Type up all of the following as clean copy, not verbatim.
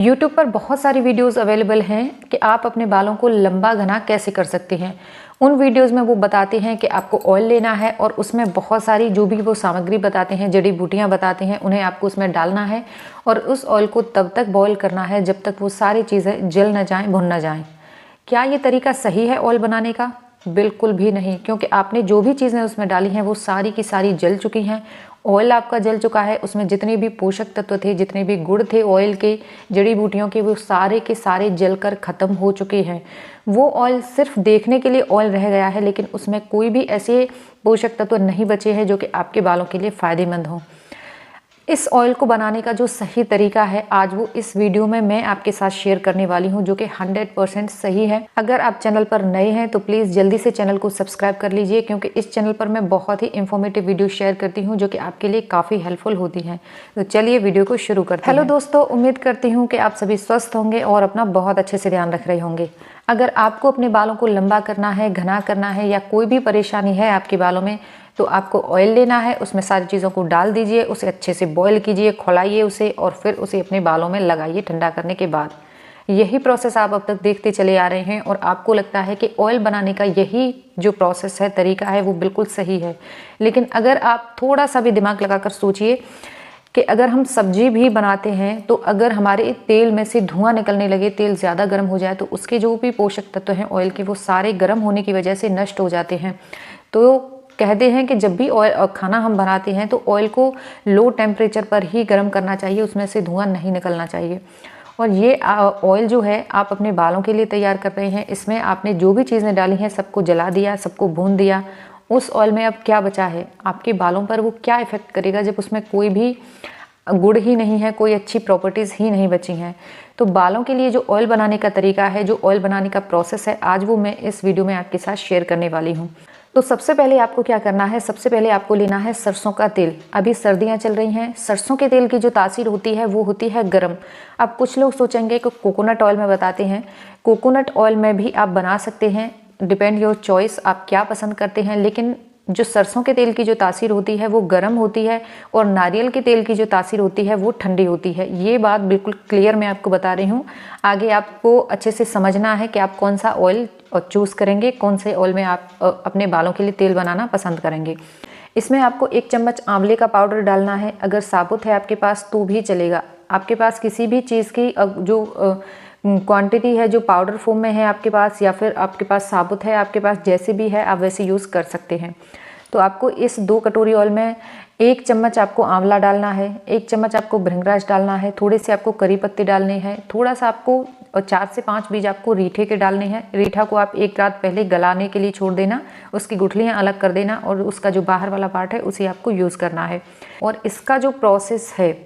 YouTube पर बहुत सारी वीडियोस अवेलेबल हैं कि आप अपने बालों को लंबा घना कैसे कर सकते हैं। उन वीडियोस में वो बताते हैं कि आपको ऑयल लेना है और उसमें बहुत सारी जो भी वो सामग्री बताते हैं, जड़ी बूटियां बताते हैं, उन्हें आपको उसमें डालना है और उस ऑयल को तब तक बॉईल करना है जब तक वो सारी चीज़ें जल न जाएं, भुन न जाएं। क्या ये तरीका सही है ऑयल बनाने का? बिल्कुल भी नहीं, क्योंकि आपने जो भी चीज़ें उसमें डाली हैं वो सारी की सारी जल चुकी हैं। ऑयल आपका जल चुका है, उसमें जितने भी पोषक तत्व थे, जितने भी गुण थे ऑयल के, जड़ी बूटियों के, वो सारे के सारे जलकर ख़त्म हो चुके हैं। वो ऑयल सिर्फ देखने के लिए ऑयल रह गया है, लेकिन उसमें कोई भी ऐसे पोषक तत्व नहीं बचे हैं जो कि आपके बालों के लिए फ़ायदेमंद हों। इस ऑयल को बनाने का जो सही तरीका है आज वो इस वीडियो में मैं आपके साथ शेयर करने वाली हूँ, जो कि 100% सही है। अगर आप चैनल पर नए हैं तो प्लीज़ जल्दी से चैनल को सब्सक्राइब कर लीजिए, क्योंकि इस चैनल पर मैं बहुत ही इंफॉर्मेटिव वीडियो शेयर करती हूँ जो कि आपके लिए काफ़ी हेल्पफुल होती हैं। तो चलिए वीडियो को शुरू करते हैं। हेलो दोस्तों, उम्मीद करती हूँ कि आप सभी स्वस्थ होंगे और अपना बहुत अच्छे से ध्यान रख रहे होंगे। अगर आपको अपने बालों को लंबा करना है, घना करना है या कोई भी परेशानी है आपके बालों में, तो आपको ऑयल लेना है, उसमें सारी चीज़ों को डाल दीजिए, उसे अच्छे से बॉईल कीजिए, खौलाइए उसे और फिर उसे अपने बालों में लगाइए ठंडा करने के बाद। यही प्रोसेस आप अब तक देखते चले आ रहे हैं और आपको लगता है कि ऑयल बनाने का यही जो प्रोसेस है, तरीका है, वो बिल्कुल सही है। लेकिन अगर आप थोड़ा सा भी दिमाग लगाकर सोचिए कि अगर हम सब्जी भी बनाते हैं तो अगर हमारे तेल में से धुआं निकलने लगे, तेल ज़्यादा गर्म हो जाए, तो उसके जो भी पोषक तत्व हैं ऑयल के, वो सारे गर्म होने की वजह से नष्ट हो जाते हैं। तो कहते हैं कि जब भी ऑयल खाना हम बनाते हैं तो ऑयल को लो टेम्परेचर पर ही गर्म करना चाहिए, उसमें से धुआं नहीं निकलना चाहिए। और ये ऑयल जो है आप अपने बालों के लिए तैयार कर रहे हैं, इसमें आपने जो भी चीज़ें डाली हैं सबको जला दिया, सबको भून दिया। उस ऑयल में अब क्या बचा है? आपके बालों पर वो क्या इफ़ेक्ट करेगा जब उसमें कोई भी गुण ही नहीं है, कोई अच्छी प्रॉपर्टीज़ ही नहीं बची हैं। तो बालों के लिए जो ऑयल बनाने का तरीका है, जो ऑयल बनाने का प्रोसेस है, आज वो मैं इस वीडियो में आपके साथ शेयर करने वाली हूँ। तो सबसे पहले आपको क्या करना है? सबसे पहले आपको लेना है सरसों का तेल। अभी सर्दियां चल रही हैं, सरसों के तेल की जो तासीर होती है वो होती है गर्म। अब कुछ लोग सोचेंगे कि कोकोनट ऑयल में बताते हैं, कोकोनट ऑयल में भी आप बना सकते हैं, डिपेंड योर चॉइस, आप क्या पसंद करते हैं। लेकिन जो सरसों के तेल की जो तासीर होती है वो गर्म होती है और नारियल के तेल की जो तासीर होती है वो ठंडी होती है। ये बात बिल्कुल क्लियर मैं आपको बता रही हूँ। आगे आपको अच्छे से समझना है कि आप कौन सा ऑयल चूज़ करेंगे, कौन से ऑयल में आप अपने बालों के लिए तेल बनाना पसंद करेंगे। इसमें आपको 1 चम्मच आंवले का पाउडर डालना है। अगर साबुत है आपके पास तो भी चलेगा। आपके पास किसी भी चीज़ की जो क्वांटिटी है, जो पाउडर फॉर्म में है आपके पास, या फिर आपके पास साबुत है, आपके पास जैसे भी है आप वैसे यूज़ कर सकते हैं। तो आपको इस 2 कटोरी ऑयल में 1 चम्मच आपको आंवला डालना है, 1 चम्मच आपको भृंगराज डालना है, थोड़े से आपको करी पत्ते डालने हैं, थोड़ा सा आपको 4 से 5 बीज आपको रीठे के डालने हैं। रीठा को आप 1 रात पहले गलाने के लिए छोड़ देना, उसकी गुठलियाँ अलग कर देना और उसका जो बाहर वाला पार्ट है उसे आपको यूज़ करना है। और इसका जो प्रोसेस है,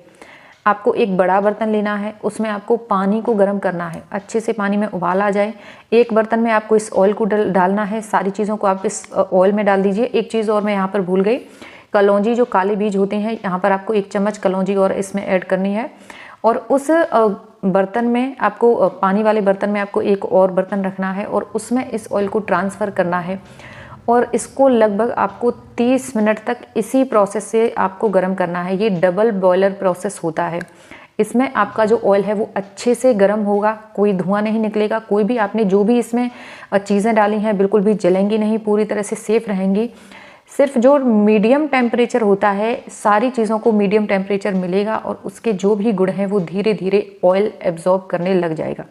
आपको एक बड़ा बर्तन लेना है, उसमें आपको पानी को गर्म करना है, अच्छे से पानी में उबाल आ जाए। एक बर्तन में आपको इस ऑयल को डालना है, सारी चीज़ों को आप इस ऑयल में डाल दीजिए। एक चीज़ और मैं यहाँ पर भूल गई, कलौंजी जो काले बीज होते हैं, यहाँ पर आपको 1 चम्मच कलौंजी और इसमें ऐड करनी है। और उस बर्तन में आपको, पानी वाले बर्तन में आपको एक और बर्तन रखना है और उसमें इस ऑयल को ट्रांसफ़र करना है और इसको लगभग आपको 30 मिनट तक इसी प्रोसेस से आपको गर्म करना है। ये डबल बॉयलर प्रोसेस होता है। इसमें आपका जो ऑयल है वो अच्छे से गर्म होगा, कोई धुआं नहीं निकलेगा, कोई भी आपने जो भी इसमें चीज़ें डाली हैं बिल्कुल भी जलेंगी नहीं, पूरी तरह से सेफ रहेंगी। सिर्फ जो मीडियम टेम्परेचर होता है, सारी चीज़ों को मीडियम टेम्परेचर मिलेगा और उसके जो भी गुण हैं वो धीरे धीरे ऑयल एब्जॉर्ब करने लग जाएगा।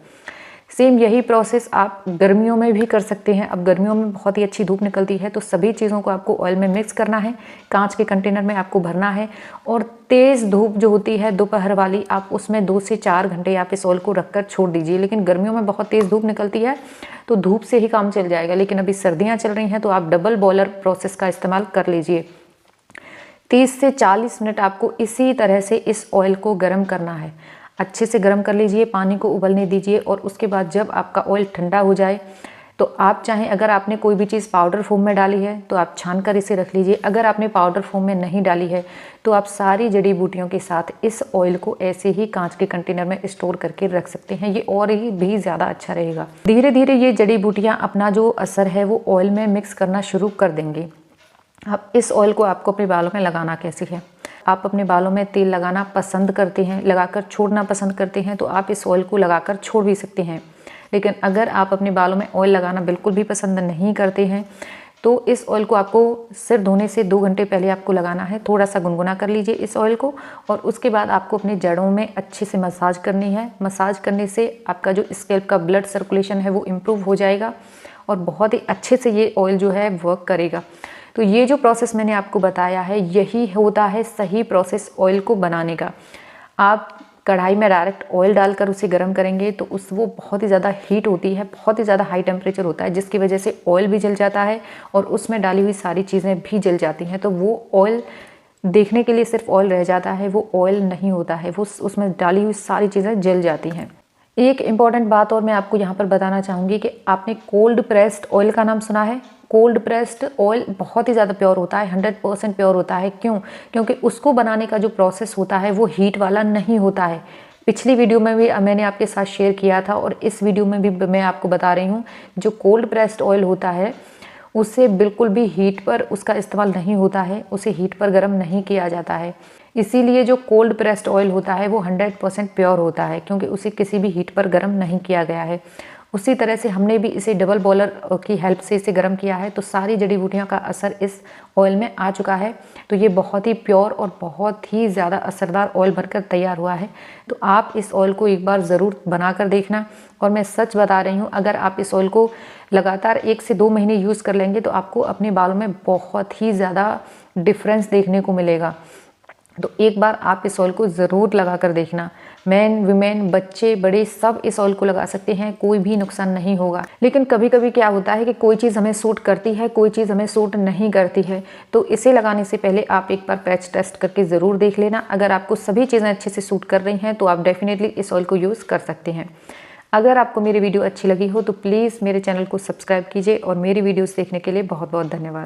सेम यही प्रोसेस आप गर्मियों में भी कर सकते हैं। अब गर्मियों में बहुत ही अच्छी धूप निकलती है, तो सभी चीज़ों को आपको ऑयल में मिक्स करना है, कांच के कंटेनर में आपको भरना है और तेज़ धूप जो होती है दोपहर वाली, आप उसमें 2 से 4 घंटे आप इस ऑयल को रखकर छोड़ दीजिए। लेकिन गर्मियों में बहुत तेज़ धूप निकलती है तो धूप से ही काम चल जाएगा, लेकिन अभी सर्दियाँ चल रही हैं तो आप डबल बॉयलर प्रोसेस का इस्तेमाल कर लीजिए। 30 से 40 मिनट आपको इसी तरह से इस ऑयल को गर्म करना है। अच्छे से गर्म कर लीजिए, पानी को उबलने दीजिए और उसके बाद जब आपका ऑयल ठंडा हो जाए तो आप चाहें, अगर आपने कोई भी चीज़ पाउडर फॉर्म में डाली है तो आप छान कर इसे रख लीजिए। अगर आपने पाउडर फॉर्म में नहीं डाली है तो आप सारी जड़ी बूटियों के साथ इस ऑयल को ऐसे ही कांच के कंटेनर में स्टोर करके रख सकते हैं। ये और ही भी ज़्यादा अच्छा रहेगा। धीरे धीरे ये जड़ी बूटियाँ अपना जो असर है वो ऑयल में मिक्स करना शुरू कर देंगी। अब इस ऑयल को आपको अपने बालों में लगाना कैसे है? आप अपने बालों में तेल लगाना पसंद करते हैं, लगाकर छोड़ना पसंद करते हैं, तो आप इस ऑयल को लगाकर छोड़ भी सकते हैं। लेकिन अगर आप अपने बालों में ऑयल लगाना बिल्कुल भी पसंद नहीं करते हैं तो इस ऑयल को आपको सिर धोने से 2 घंटे पहले आपको लगाना है। थोड़ा सा गुनगुना कर लीजिए इस ऑयल को और उसके बाद आपको अपने जड़ों में अच्छे से मसाज करनी है। मसाज करने से आपका जो स्कैल्प का ब्लड सर्कुलेशन है वो इम्प्रूव हो जाएगा और बहुत ही अच्छे से ये ऑयल जो है वर्क करेगा। तो ये जो प्रोसेस मैंने आपको बताया है यही होता है सही प्रोसेस ऑयल को बनाने का। आप कढ़ाई में डायरेक्ट ऑयल डालकर उसे गर्म करेंगे तो वो बहुत ही ज़्यादा हीट होती है, बहुत ही ज़्यादा हाई टेम्परेचर होता है, जिसकी वजह से ऑयल भी जल जाता है और उसमें डाली हुई सारी चीज़ें भी जल जाती हैं। तो वो ऑयल देखने के लिए सिर्फ ऑयल रह जाता है, वो ऑयल नहीं होता है, वो उसमें डाली हुई सारी चीज़ें जल जाती हैं। एक इम्पॉर्टेंट बात और मैं आपको यहाँ पर बताना चाहूँगी कि आपने कोल्ड प्रेस्ड ऑयल का नाम सुना है। कोल्ड प्रेस्ड ऑयल बहुत ही ज़्यादा प्योर होता है, 100% प्योर होता है। क्यों? क्योंकि उसको बनाने का जो प्रोसेस होता है वो हीट वाला नहीं होता है। पिछली वीडियो में भी मैंने आपके साथ शेयर किया था और इस वीडियो में भी मैं आपको बता रही हूँ, जो कोल्ड प्रेस्ड ऑयल होता है उससे बिल्कुल भी हीट पर उसका इस्तेमाल नहीं होता है, उसे हीट पर गर्म नहीं किया जाता है। इसीलिए जो कोल्ड प्रेस्ड ऑयल होता है वो 100% प्योर होता है, क्योंकि उसे किसी भी हीट पर गर्म नहीं किया गया है। उसी तरह से हमने भी इसे डबल बॉयलर की हेल्प से इसे गर्म किया है, तो सारी जड़ी बूटियों का असर इस ऑयल में आ चुका है। तो ये बहुत ही प्योर और बहुत ही ज़्यादा असरदार ऑयल बनकर तैयार हुआ है। तो आप इस ऑयल को एक बार ज़रूर बना कर देखना। और मैं सच बता रही हूँ, अगर आप इस ऑयल को लगातार 1 से 2 महीने यूज़ कर लेंगे तो आपको अपने बालों में बहुत ही ज़्यादा डिफरेंस देखने को मिलेगा। तो एक बार आप इस ऑयल को ज़रूर लगा कर देखना। मैन, वीमेन, बच्चे, बड़े सब इस ऑयल को लगा सकते हैं, कोई भी नुकसान नहीं होगा। लेकिन कभी कभी क्या होता है कि कोई चीज़ हमें सूट करती है, कोई चीज़ हमें सूट नहीं करती है। तो इसे लगाने से पहले आप एक बार पैच टेस्ट करके ज़रूर देख लेना। अगर आपको सभी चीज़ें अच्छे से सूट कर रही हैं तो आप डेफिनेटली इस ऑयल को यूज़ कर सकते हैं। अगर आपको मेरी वीडियो अच्छी लगी हो तो प्लीज़ मेरे चैनल को सब्सक्राइब कीजिए और मेरी वीडियोज़ देखने के लिए बहुत बहुत धन्यवाद।